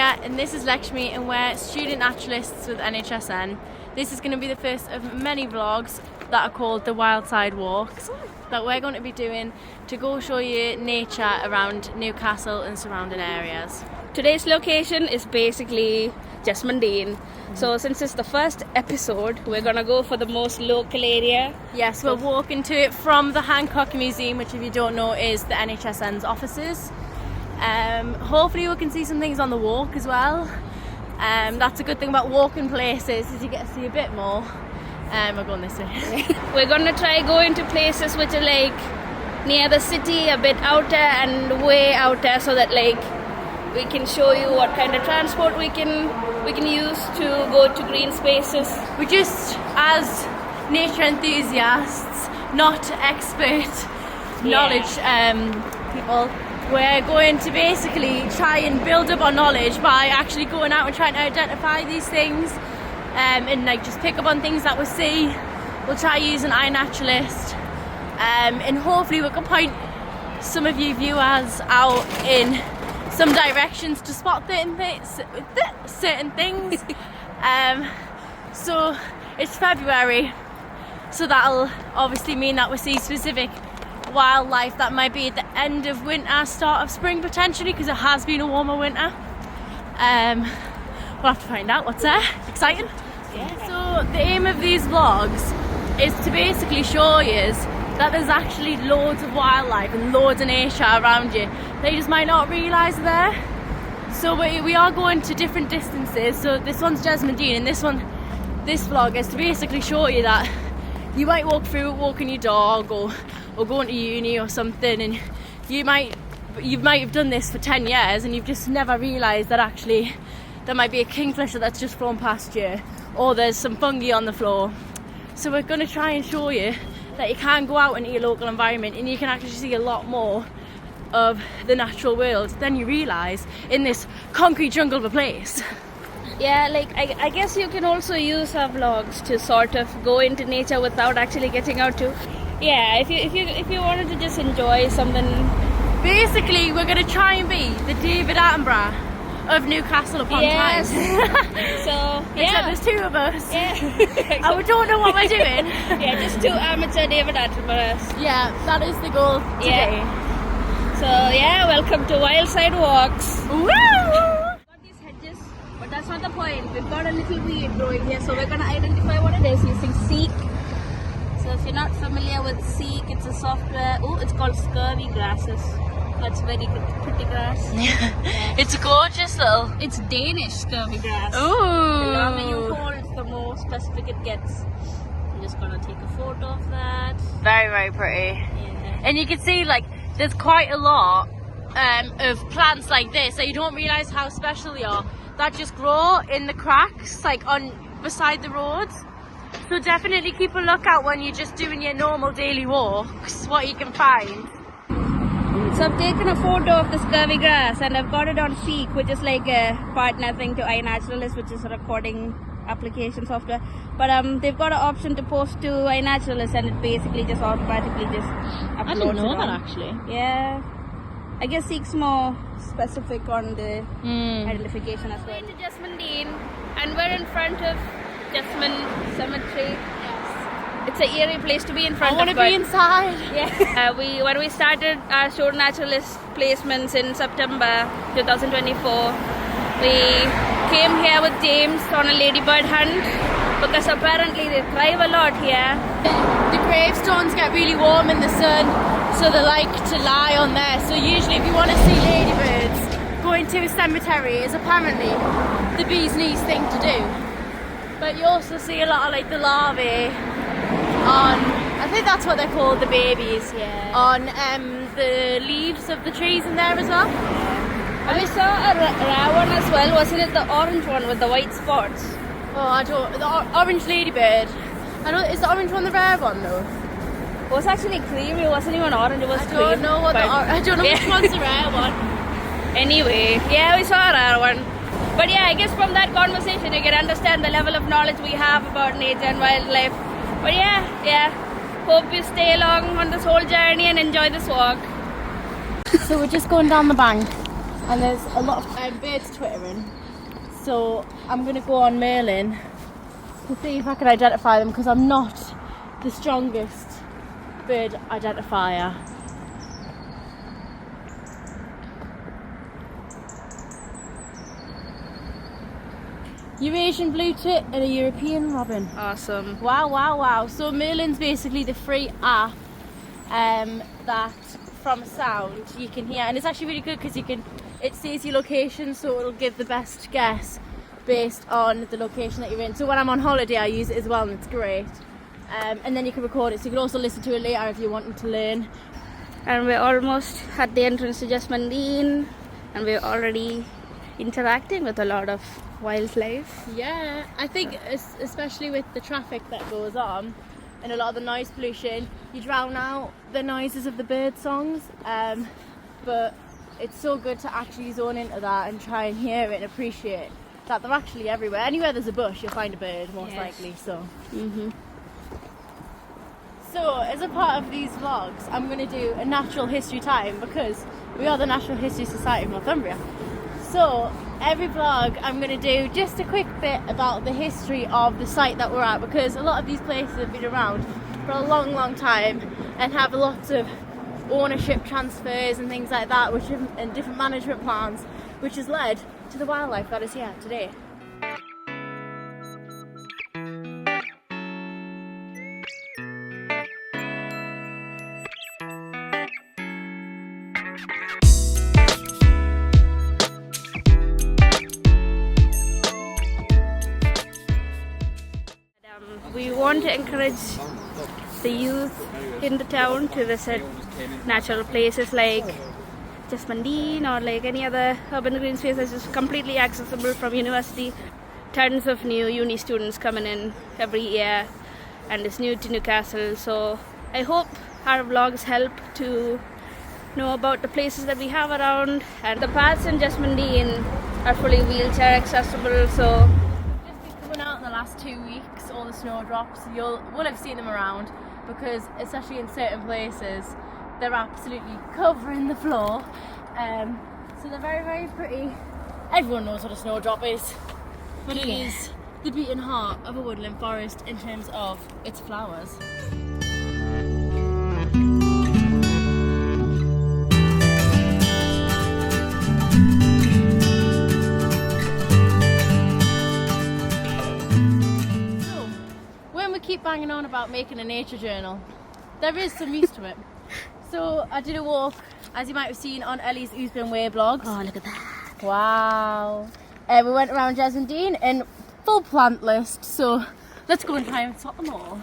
Amelia and this is Lekshmi and we're Student Naturalists with NHSN. This is going to be the first of many vlogs that are called the Wildside walks that we're going to be doing to go show you nature around Newcastle and surrounding areas. Today's location is basically Jesmond. So since it's the first episode, we're gonna go for the most local area. Yes, we're walking to it from the Hancock Museum, which if you don't know is the NHSN's offices. Hopefully we can see some things on the walk as well. That's a good thing about walking places, is you get to see a bit more. We're going this way. We're gonna try going to places which are like near the city, a bit outer and way outer, so that like we can show you what kind of transport we can use to go to green spaces. We're just, as nature enthusiasts, not expert knowledge people, we're going to basically try and build up our knowledge by actually going out and trying to identify these things and like just pick up on things that we see. We'll try using iNaturalist and hopefully we can point some of you viewers out in some directions to spot certain things. So it's February, so that'll obviously mean that we see specific wildlife that might be at the end of winter, start of spring potentially, because it has been a warmer winter. We'll have to find out what's there. Exciting. Yeah. So the aim of these vlogs is to basically show you that there's actually loads of wildlife and loads of nature around you that you just might not realise are there. So we are going to different distances. So this one's Jesmond and this vlog is to basically show you that you might walk through it walking your dog or going to uni or something, and you might have done this for 10 years and you've just never realised that actually there might be a kingfisher that's just flown past you, or there's some fungi on the floor. So we're going to try and show you that you can go out into your local environment and you can actually see a lot more of the natural world than you realise in this concrete jungle of a place. Yeah, like I guess you can also use our vlogs to sort of go into nature without actually getting out to. Yeah, if you wanted to just enjoy something. Basically, we're going to try and be the David Attenborough of Newcastle upon Tyne. So yeah, except there's two of us. Yeah. And we don't know what we're doing. Yeah, just two amateur David Attenboroughs. Yeah, that is the goal today. Yeah. So yeah, welcome to Wildside walks. Woo! Got these hedges, but that's not the point. We've got a little weed growing here, so we're gonna identify what it is using Seek. So if you're not familiar with Seek, it's a software. Oh, it's called scurvy grasses. That's very pretty grass. Yeah. It's gorgeous little. It's Danish scurvy grass. Ooh. The longer you hold, the more specific it gets. I'm just gonna take a photo of that. Very, very pretty. Yeah. And you can see like there's quite a lot of plants like this that you don't realise how special they are, that just grow in the cracks like on beside the roads. So definitely keep a lookout when you're just doing your normal daily walks, what you can find. So I've taken a photo of the scurvy grass and I've got it on Seek, which is like a partner thing to iNaturalist, which is a recording application software. But they've got an option to post to iNaturalist and it basically just automatically just uploads. I didn't know that actually. Yeah. I guess Seek's more specific on the identification as well. We're into Jesmond and we're in front of Jesmond Cemetery. It's an eerie place to be in front of. I want to be inside. Yeah. When we started our Student Naturalist placements in September 2024, we came here with James on a ladybird hunt because apparently they thrive a lot here. The gravestones get really warm in the sun, so they like to lie on there. So usually if you want to see ladybirds, going to a cemetery is apparently the bee's knees thing to do. But you also see a lot of like the larvae on, I think that's what they're called, the babies, on the leaves of the trees in there as well. And we saw a rare one as well. Wasn't it the orange one with the white spots? Oh, I don't, the orange ladybird. I know, is the orange one the rare one though? It was actually creamy, it wasn't even orange, it was cream. I don't know which one's the rare one. Anyway, yeah, we saw a rare one. But yeah, I guess from that conversation you can understand the level of knowledge we have about nature and wildlife. But yeah, hope you stay along on this whole journey and enjoy this walk. So we're just going down the bank and there's a lot of birds twittering. So I'm going to go on Merlin to see if I can identify them, because I'm not the strongest bird identifier. Eurasian blue tit and a European robin. Awesome. Wow, wow, wow. So Merlin's basically the free app that from sound you can hear, and it's actually really good because it says your location, so it'll give the best guess based on the location that you're in. So when I'm on holiday I use it as well, and it's great. And then you can record it, so you can also listen to it later if you're wanting to learn. And we're almost at the entrance to Jesmond, and we're already interacting with a lot of wildlife. Yeah, I think especially with the traffic that goes on and a lot of the noise pollution, you drown out the noises of the bird songs, but it's so good to actually zone into that and try and hear it and appreciate that they're actually everywhere. Anywhere there's a bush you'll find a bird, most likely. So So as a part of these vlogs I'm going to do a natural history time, because we are the Natural History Society of Northumbria. So every vlog I'm going to do just a quick bit about the history of the site that we're at, because a lot of these places have been around for a long time and have lots of ownership transfers and things like that, and different management plans, which has led to the wildlife that is here today. We want to encourage the youth in the town to visit natural places like Jesmond or like any other urban green space that's just completely accessible from university. Tons of new uni students coming in every year, and it's new to Newcastle. So I hope our vlogs help to know about the places that we have around, and the paths in Jesmond are fully wheelchair accessible. So Coming out in the last 2 weeks, all the snowdrops, will have seen them around, because especially in certain places they're absolutely covering the floor, so they're very pretty. Everyone knows what a snowdrop is, but it is the beating heart of a woodland forest in terms of its flowers. Keep banging on about making a nature journal, there is some use to it. So I did a walk, as you might have seen on Ellie's Oosburn Way vlogs. oh, look at that. Wow. We went around Jesmond in full plant list, so let's go and try and spot them all.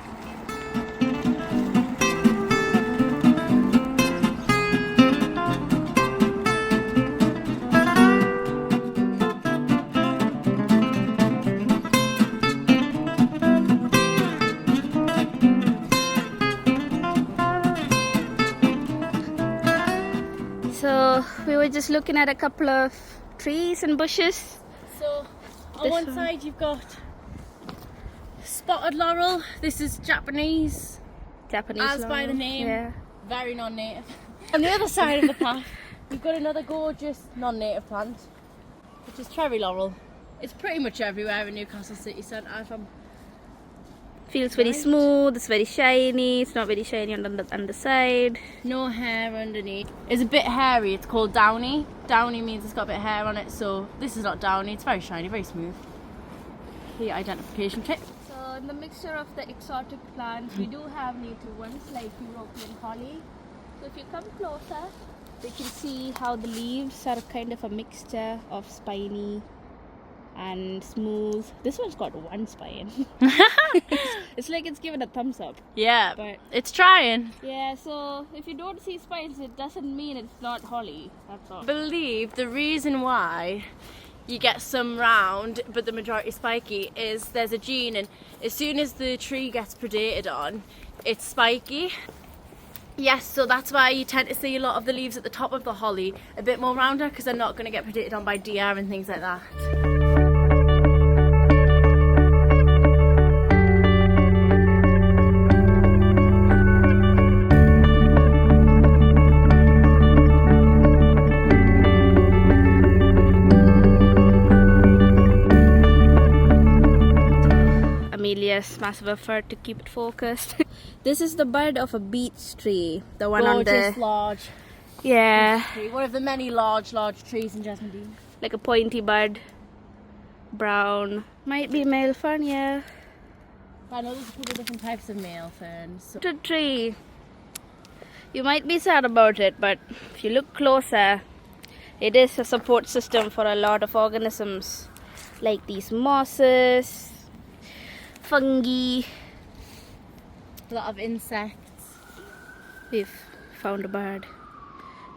So we were just looking at a couple of trees and bushes. So on one side you've got spotted laurel. This is Japanese as by the name, very non-native. On the other side of the path we've got another gorgeous non-native plant, which is cherry laurel. It's pretty much everywhere in Newcastle city centre. Feels very smooth, it's very shiny, it's not very shiny on the underside. No hair underneath. It's a bit hairy, it's called downy. Downy means it's got a bit of hair on it, so this is not downy, it's very shiny, very smooth. The identification tip. So in the mixture of the exotic plants, we do have native ones like European holly. So if you come closer, you can see how the leaves are kind of a mixture of spiny and smooth. This one's got one spine. It's like it's given a thumbs up. Yeah, but it's trying. Yeah, so if you don't see spines, it doesn't mean it's not holly. That's all. I believe the reason why you get some round but the majority spiky is there's a gene, and as soon as the tree gets predated on, it's spiky. Yes, so that's why you tend to see a lot of the leaves at the top of the holly a bit more rounder, because they're not going to get predated on by deer and things like that. Amelia's massive effort to keep it focused. This is the bud of a beech tree. The one on Gorgeous, the... large. Yeah. Tree. One of the many large trees in Jesmond. Like a pointy bud. Brown. Might be male fern, yeah. I know there's a couple of different types of male ferns. So. The tree. You might be sad about it, but if you look closer, it is a support system for a lot of organisms. Like these mosses, fungi. A lot of insects. We've found a bird,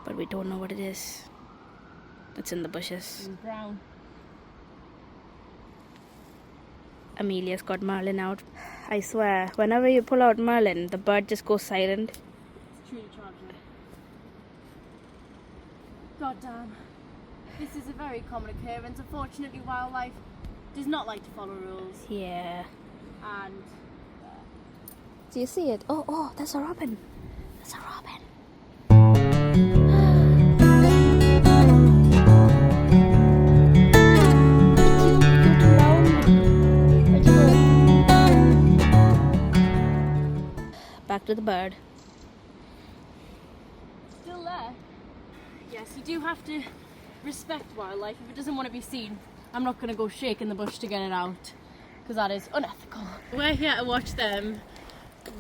but we don't know what it is. It's in the bushes. And brown. Amelia's got Merlin out. I swear, whenever you pull out Merlin, the bird just goes silent. It's truly tragic. God damn. This is a very common occurrence. Unfortunately, wildlife does not like to follow rules. Yeah. And Do you see it? Oh, there's a robin. There's a robin. Back to the bird. still there. Yes, you do have to respect wildlife. If it doesn't want to be seen, I'm not going to go shaking the bush to get it out, because that is unethical. We're here to watch them.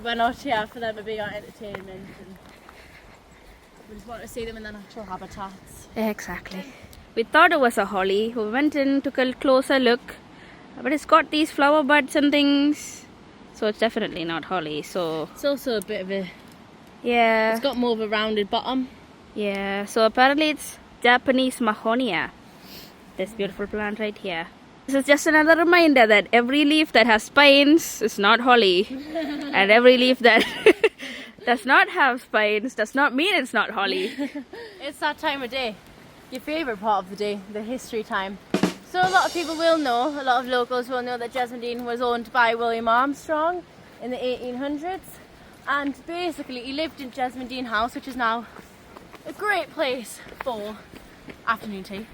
We're not here for them to be our entertainment. And we just want to see them in their natural habitats. Exactly. We thought it was a holly. We went in, took a closer look, but it's got these flower buds and things. So it's definitely not holly. So It's also a bit of a... yeah. It's got more of a rounded bottom. Yeah. So apparently it's Japanese mahonia. This beautiful plant right here. This is just another reminder that every leaf that has spines is not holly. And every leaf that does not have spines does not mean it's not holly. It's that time of day. Your favourite part of the day, the history time. So a lot of people will know, a lot of locals will know that Jesmond was owned by William Armstrong in the 1800s. And basically he lived in Jesmond House, which is now a great place for afternoon tea.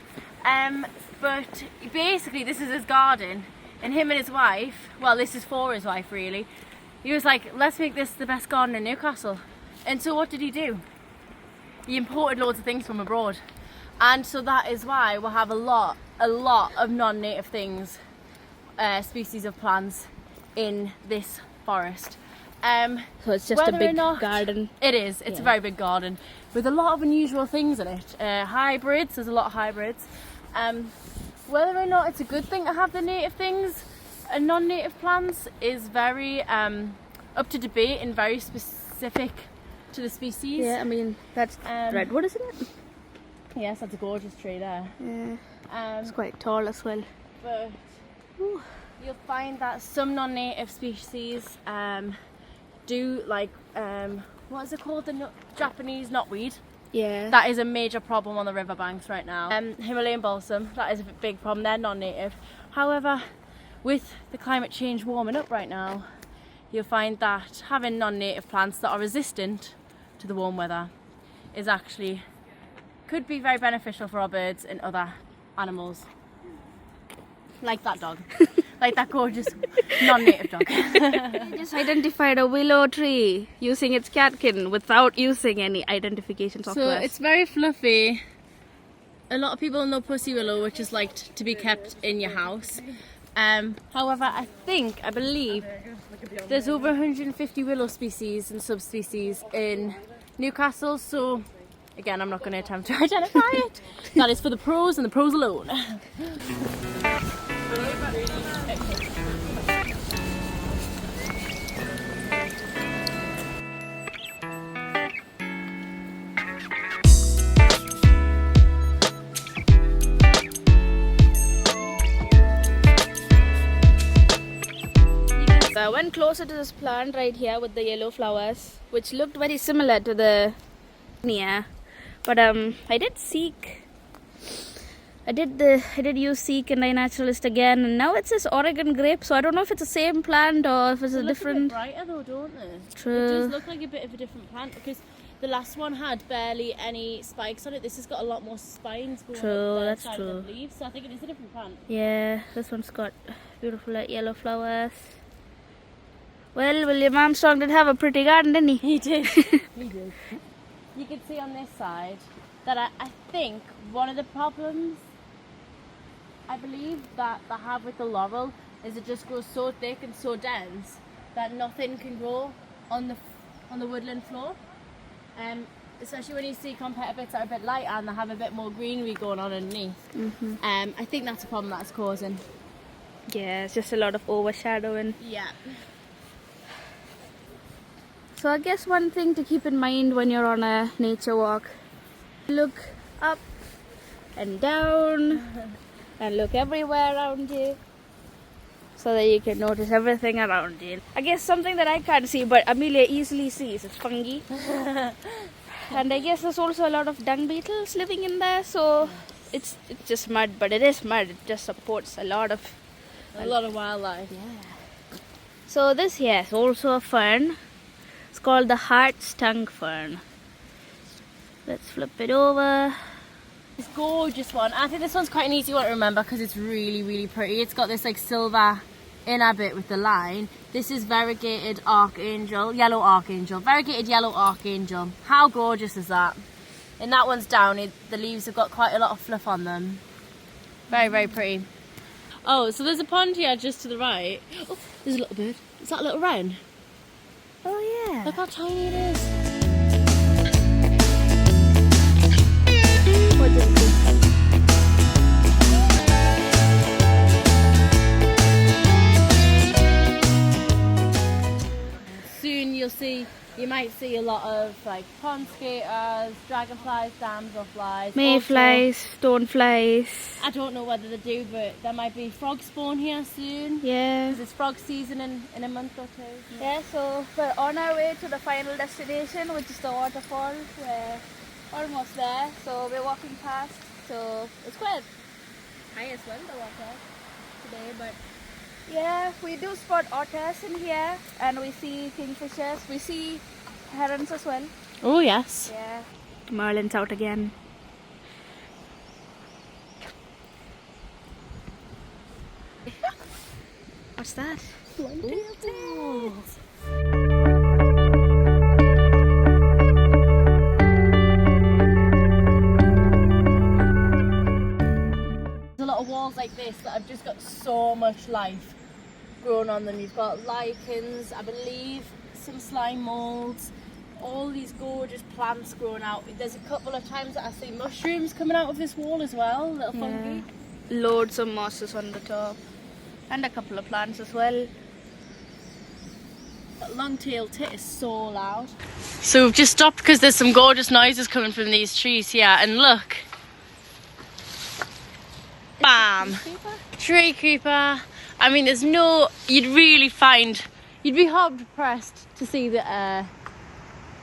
But basically this is his garden, and him and his wife, well, this is for his wife really, he was like, let's make this the best garden in Newcastle. And so what did he do? He imported loads of things from abroad. And so that is why we'll have a lot of non-native things, species of plants in this forest. So it's just a big garden. It is. It's a very big garden with a lot of unusual things in it. Hybrids. There's a lot of hybrids. Whether or not it's a good thing to have the native things and non-native plants is very up to debate and very specific to the species. Yeah, I mean that's redwood, isn't it? Yes, that's a gorgeous tree there. Yeah. It's quite tall as well. But you'll find that some non-native species do like what is it called, the Japanese knotweed. Yeah. That is a major problem on the riverbanks right now. Himalayan balsam, that is a big problem. They're non-native. However, with the climate change warming up right now, you'll find that having non-native plants that are resistant to the warm weather is actually could be very beneficial for our birds and other animals. Like that dog. Like that gorgeous non-native dog. I just identified a willow tree using its catkin without using any identification software. So it's very fluffy. A lot of people know pussy willow, which is like to be kept in your house. However, I believe there's over 150 willow species and subspecies in Newcastle. So again, I'm not going to attempt to identify it. That is for the pros and the pros alone. I went closer to this plant right here with the yellow flowers, which looked very similar to the Nia. But I did seek. I did use seek and Student Naturalists again, and now it says Oregon grape. So I don't know if it's the same plant or if it's a different. They look a bit brighter though, don't they? True. It does look like a bit of a different plant because the last one had barely any spikes on it. This has got a lot more spines going True, up the that's side true. of the leaves. So I think it is a different plant. Yeah, this one's got beautiful yellow flowers. Well, William Armstrong did have a pretty garden, didn't he? He did. He did. You can see on this side that I think one of the problems I believe that they have with the laurel is it just grows so thick and so dense that nothing can grow on the woodland floor. Especially when you see compared bits that are a bit lighter and they have a bit more greenery going on underneath. I think that's a problem that's causing. Yeah, it's just a lot of overshadowing. Yeah. So I guess one thing to keep in mind when you're on a nature walk, look up and down and look everywhere around you so that you can notice everything around you. I guess something that I can't see but Amelia easily sees is fungi. And I guess there's also a lot of dung beetles living in there, so it's just mud, but it is mud. It just supports a lot of wildlife. Yeah. So this here is also a fern. It's called the heart-stung fern. Let's flip it over. This gorgeous one. I think this one's quite an easy one to remember because it's really, really pretty. It's got this like silver inner bit with the line. This is variegated archangel, yellow archangel. Variegated yellow archangel. How gorgeous is that? And that one's down. The leaves have got quite a lot of fluff on them. Very, very pretty. Oh, so there's a pond here just to the right. Oh, there's a little bird. Is that a little wren? Oh yeah. Look how tiny it is. What is it? Soon you might see a lot of like pond skaters, dragonflies, damselflies, Mayflies, stoneflies. I don't know whether they do, but there might be frog spawn here soon. Yeah. Because it's frog season in a month or two. Yeah, so we're on our way to the final destination, which is the waterfall. We're almost there, so we're walking past. So it's quite high as well, the water today, but yeah, we do spot otters in here, and we see kingfishers. We see herons as well. Oh yes. Yeah. Merlin's out again. What's that? Ooh. There's a lot of walls like this that have just got so much life grown on them. You've got lichens, I believe, some slime molds, all these gorgeous plants growing out. There's a couple of times that I see mushrooms coming out of this wall as well, little fungi. Loads of mosses on the top, and a couple of plants as well. That long-tailed tit is so loud. So we've just stopped because there's some gorgeous noises coming from these trees here, and look. Bam! Tree creeper. I mean, there's no, you'd be hard pressed to see the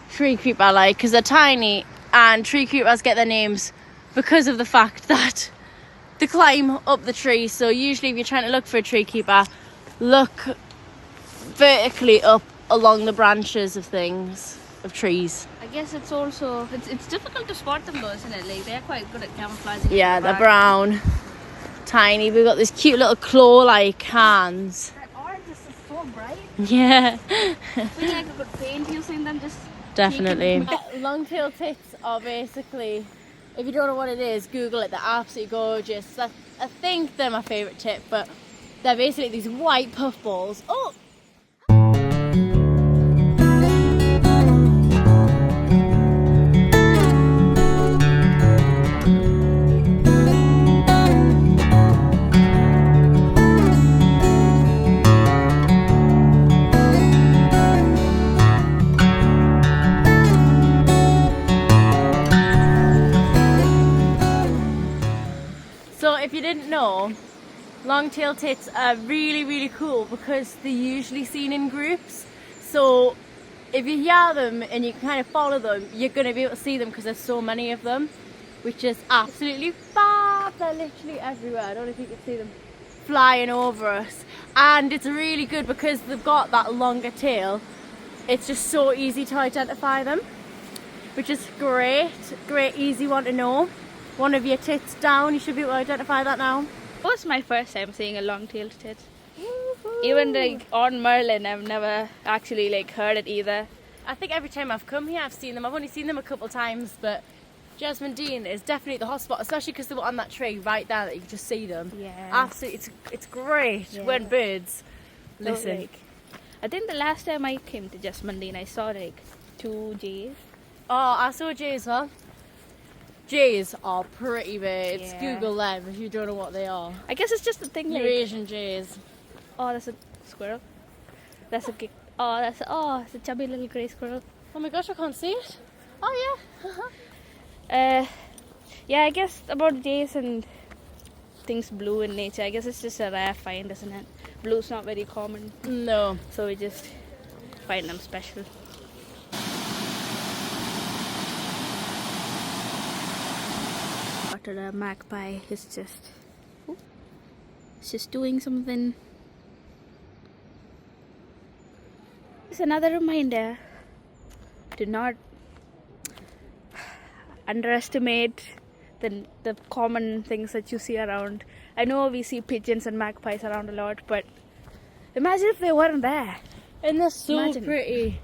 tree creeper like, because they're tiny, and tree creepers get their names because of the fact that they climb up the tree. So usually if you're trying to look for a tree creeper, look vertically up along the branches of trees. I guess it's also, it's difficult to spot them though, isn't it? Like, they're quite good at camouflaging. Yeah, they're brown, tiny. We've got this cute little claw-like hands. That orange is so bright. Yeah. I feel like I could paint using them, just definitely. Long-tailed tits are basically, if you don't know what it is, Google it. They're absolutely gorgeous. I think they're my favourite tit, but they're basically these white puff balls. Oh! So if you didn't know, long-tailed tits are really, really cool because they're usually seen in groups. So if you hear them and you can kind of follow them, you're going to be able to see them because there's so many of them, which is absolutely fab. They're literally everywhere. I don't know if you can see them flying over us. And it's really good because they've got that longer tail. It's just so easy to identify them, which is great. Great, easy one to know. One of your tits down, you should be able to identify that now. It was my first time seeing a long-tailed tit. Even like on Merlin, I've never actually like heard it either. I think every time I've come here I've seen them. I've only seen them a couple of times, but Jesmond is definitely the hotspot, especially because they were on that tree right there that you could just see them. Yeah. Absolutely, it's great when birds listen. Like, I think the last time I came to Jesmond, I saw like 2 jays. Oh, I saw jays as well. Jays are pretty birds. Yeah. Google them if you don't know what they are. I guess it's just the thing like... Eurasian jays. Oh, that's a squirrel. That's a... it's a chubby little grey squirrel. Oh my gosh, I can't see it. Oh yeah. Yeah, I guess about jays and things blue in nature, I guess it's just a rare find, isn't it? Blue's not very common. No. So we just find them special. The magpie is just doing something. It's another reminder to not underestimate the common things that you see around. I know we see pigeons and magpies around a lot, but imagine if they weren't there. And they're so pretty.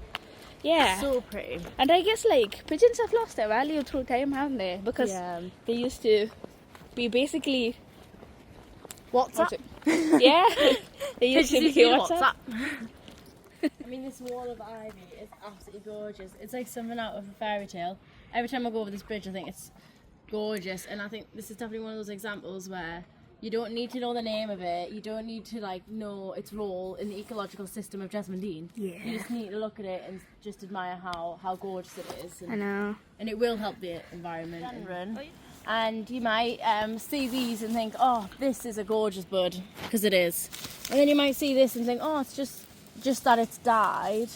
Yeah. So pretty. And I guess like pigeons have lost their value through time, haven't they? Because they used to be basically WhatsApp. Yeah. They used to be WhatsApp. I mean, this wall of ivy is absolutely gorgeous. It's like something out of a fairy tale. Every time I go over this bridge I think it's gorgeous, and I think this is definitely one of those examples where you don't need to know the name of it, you don't need to like know its role in the ecological system of Jesmond. Yeah. You just need to look at it and just admire how gorgeous it is. And, I know. And it will help the environment. And you might see these and think, oh, this is a gorgeous bud, because it is. And then you might see this and think, oh, it's just that it's died.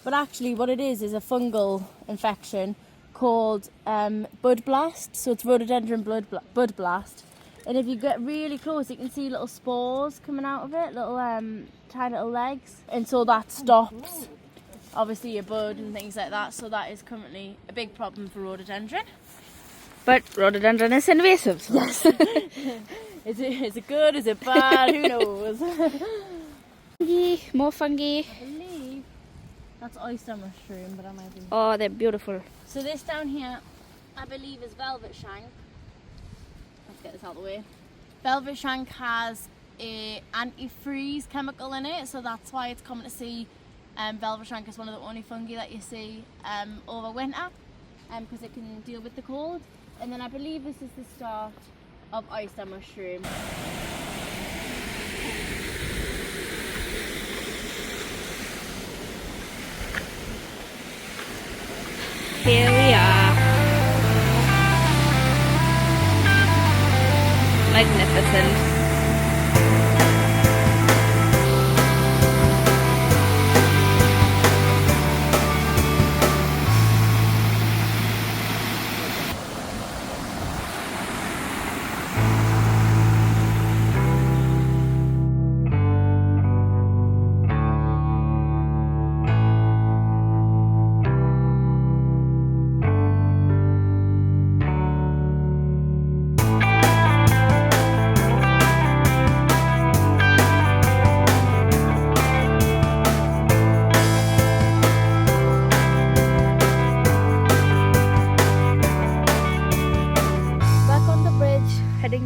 But actually what it is a fungal infection called bud blast. So it's rhododendron bud blast. And if you get really close, you can see little spores coming out of it, little tiny little legs. And so that stops, obviously, your bud and things like that. So that is currently a big problem for rhododendron. But rhododendron is invasive. So. Yes. Is it good? Is it bad? Who knows? Fungi, more fungi. I believe that's oyster mushroom, but I might be... Oh, they're beautiful. So this down here, I believe, is velvet shank. Let's get this out of the way. Velvet shank has a antifreeze chemical in it, so that's why it's common to see velvet shank is one of the only fungi that you see over winter, because it can deal with the cold. And then I believe this is the start of oyster mushroom. Here we are. Magnificent.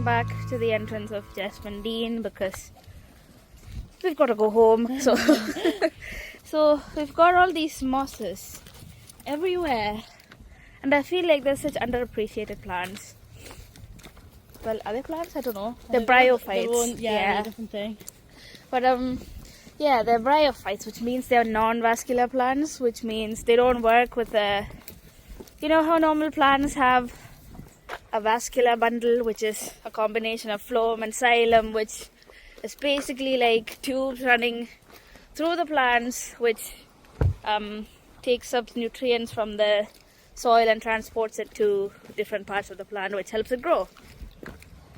Back to the entrance of Jesmond because we've got to go home. So we've got all these mosses everywhere, and I feel like they're such underappreciated plants. Well, are they plants? I don't know. They're bryophytes. They're a different thing. But yeah, they're bryophytes, which means they're non-vascular plants, which means they don't work with you know how normal plants have a vascular bundle, which is a combination of phloem and xylem, which is basically like tubes running through the plants, which takes up nutrients from the soil and transports it to different parts of the plant, which helps it grow.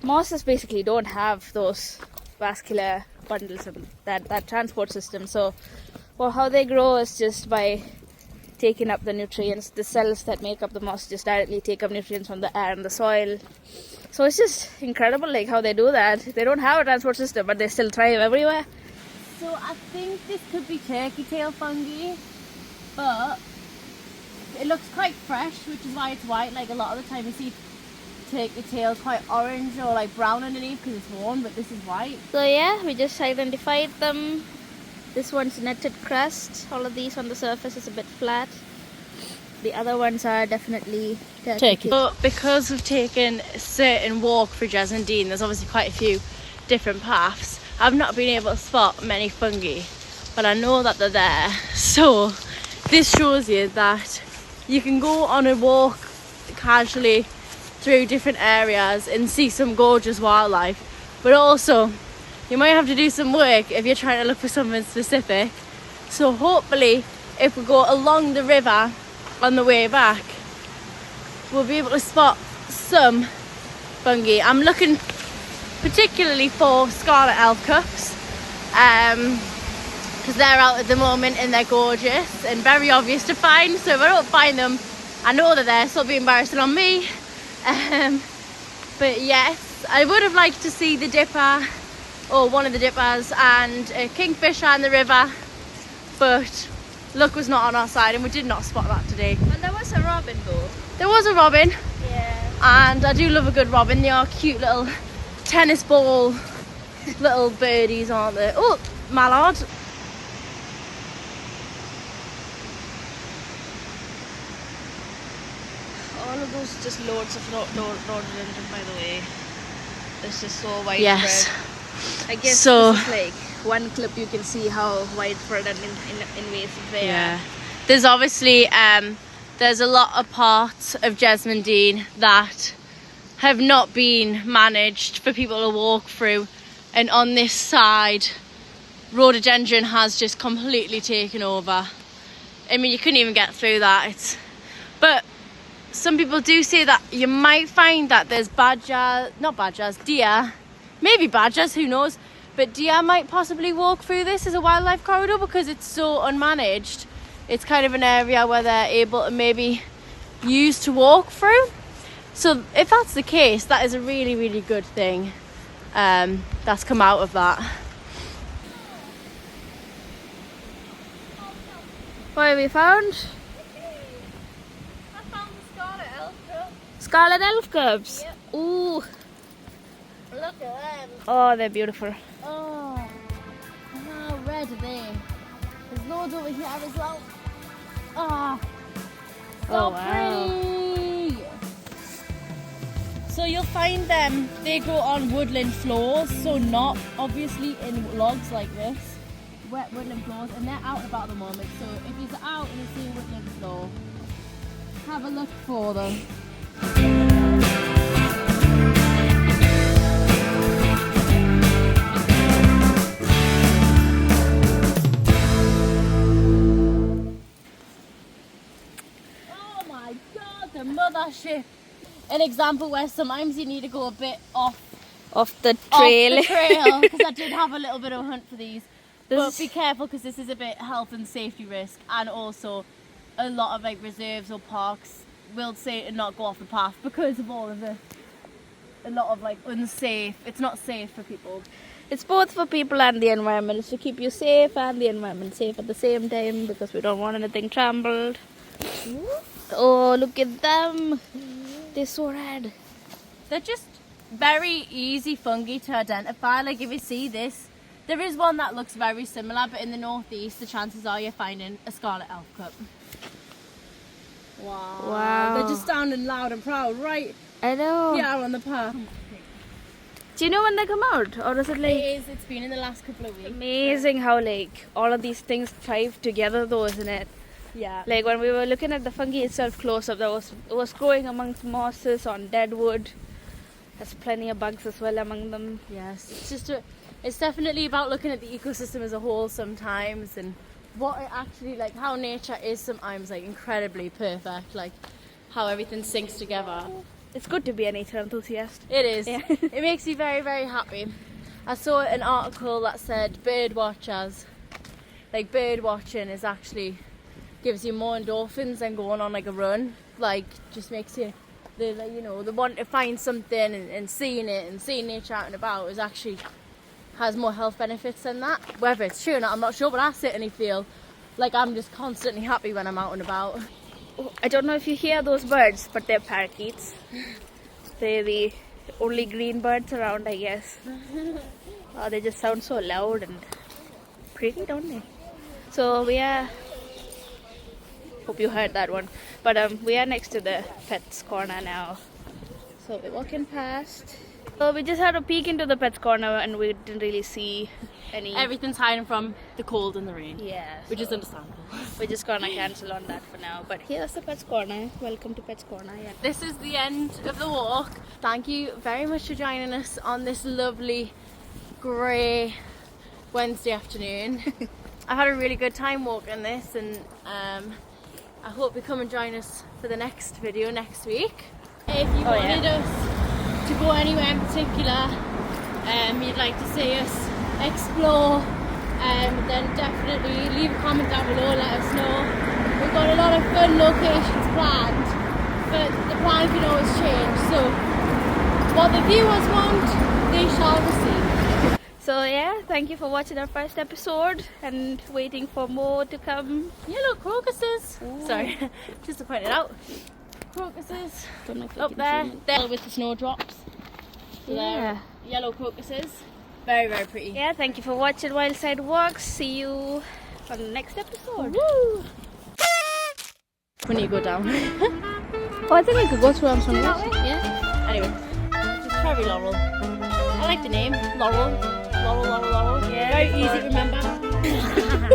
Mosses basically don't have those vascular bundles and that transport system. So how they grow is just by taking up the nutrients. The cells that make up the moss just directly take up nutrients from the air and the soil. So it's just incredible like how they do that. They don't have a transport system, but they still thrive everywhere. So I think this could be turkey tail fungi, but it looks quite fresh, which is why it's white. Like a lot of the time you see turkey tail quite orange or like brown underneath because it's warm, but this is white. So yeah, we just identified them. This one's netted crust. All of these on the surface is a bit flat. The other ones are definitely turkey. But because we've taken a certain walk through Jesmond, there's obviously quite a few different paths. I've not been able to spot many fungi, but I know that they're there. So this shows you that you can go on a walk casually through different areas and see some gorgeous wildlife, but also you might have to do some work if you're trying to look for something specific. So hopefully if we go along the river on the way back, we'll be able to spot some fungi. I'm looking particularly for scarlet elf cups because they're out at the moment and they're gorgeous and very obvious to find. So if I don't find them, I know they're there, so it'll be embarrassing on me. But yes, I would have liked to see the dipper or one of the dippers and a kingfisher in the river, but luck was not on our side and we did not spot that today. And there was a robin though. There was a robin. Yeah. And I do love a good robin. They are cute little tennis ball little birdies, aren't they? Oh, mallard. All of those just loads of rhododendron, by the way. It's just so widespread. Yes. I guess So- this is like one clip you can see how widespread and invasive they are. There's obviously there's a lot of parts of Jesmond that have not been managed for people to walk through, and on this side rhododendron has just completely taken over. I mean, you couldn't even get through that. But some people do say that you might find that there's deer, maybe badgers, who knows, but deer might possibly walk through this as a wildlife corridor because it's so unmanaged. It's kind of an area where they're able to maybe use to walk through. So if that's the case, that is a really, really good thing that's come out of that. What have we found? I found the scarlet elf cup. Scarlet elf cubs. Yep. Ooh. Look at them. Oh, they're beautiful. Oh, how red are they? There's loads over here as well. Ah, so Oh, wow. pretty. So you'll find them, they grow on woodland floors, so not obviously in logs like this, wet woodland floors, and they're out and about at the moment. So if you're out and you see a woodland floor, have a look for them. Oh my god, the mothership! An example where sometimes you need to go a bit off Off the trail. because I did have a little bit of a hunt for these. But This be careful because this is a bit health and safety risk, and also a lot of like reserves or parks will say to not go off the path because of all of a lot of like unsafe. It's not safe for people. It's both for people and the environment. It's to keep you safe and the environment safe at the same time because we don't want anything trampled. Oh, look at them. They're so red. They're just very easy fungi to identify. Like if you see this, there is one that looks very similar, but in the northeast the chances are you're finding a scarlet elf cup. Wow. They're just sounding loud and proud right I know. here on the path. Do you know when they come out? Or is it like... It's been in the last couple of weeks. Amazing how like all of these things thrive together though, isn't it? Yeah. Like when we were looking at the fungi itself close up, it was growing amongst mosses on dead wood. There's plenty of bugs as well among them. Yes. It's definitely about looking at the ecosystem as a whole sometimes, and what it actually, like how nature is sometimes like incredibly perfect, like how everything syncs together. It's good to be a nature enthusiast. It is. Yeah. It makes me very, very happy. I saw an article that said bird watching is actually gives you more endorphins than going on like a run. Like just makes you the want to find something and seeing it and seeing nature out and about is actually has more health benefits than that. Whether it's true or not, I'm not sure, but I certainly feel like I'm just constantly happy when I'm out and about. I don't know if you hear those birds, but they're parakeets. They're the only green birds around, I guess. They just sound so loud and pretty, don't they? So we are... Hope you heard that one. But we are next to the pets corner now. So we're walking past. So we just had a peek into the pets corner and we didn't really see any... Everything's hiding from the cold and the rain. Yeah. Which is understandable. We're just gonna cancel on that for now. But here's the pets corner. Welcome to pets corner. Yeah. This is the end of the walk. Thank you very much for joining us on this lovely grey Wednesday afternoon. I've had a really good time walking this, and I hope you come and join us for the next video next week. If you wanted us to go anywhere in particular, you'd like to see us explore, then definitely leave a comment down below, let us know. We've got a lot of fun locations planned, but the plan can always change, so what the viewers want, they shall receive. So yeah, thank you for watching our first episode and waiting for more to come. Yellow crocuses. Ooh. Sorry, just to point it out. Crocuses Don't know if up there. There with the snowdrops. So Yeah. Yellow crocuses. Very, very pretty. Yeah, thank you for watching Wildside Walks. See you on the next episode. Woo! When you go down. Oh, I think we could go through on some way. Yeah. Anyway, just cherry laurel. I like the name. Laurel. Laurel, laurel, laurel. Yeah, Very easy to remember.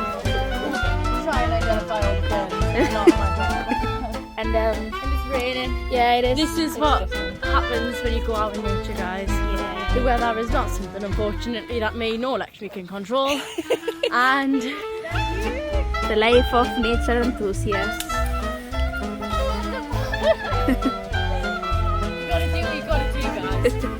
Try and identify all the birds. Not my job. And it's raining. yeah, it is. This is what happens when you go out in nature, guys. Yeah. The weather is not something, unfortunately, that me nor Lekshmi can control. And The life of nature enthusiasts. you gotta do what you gotta do, guys.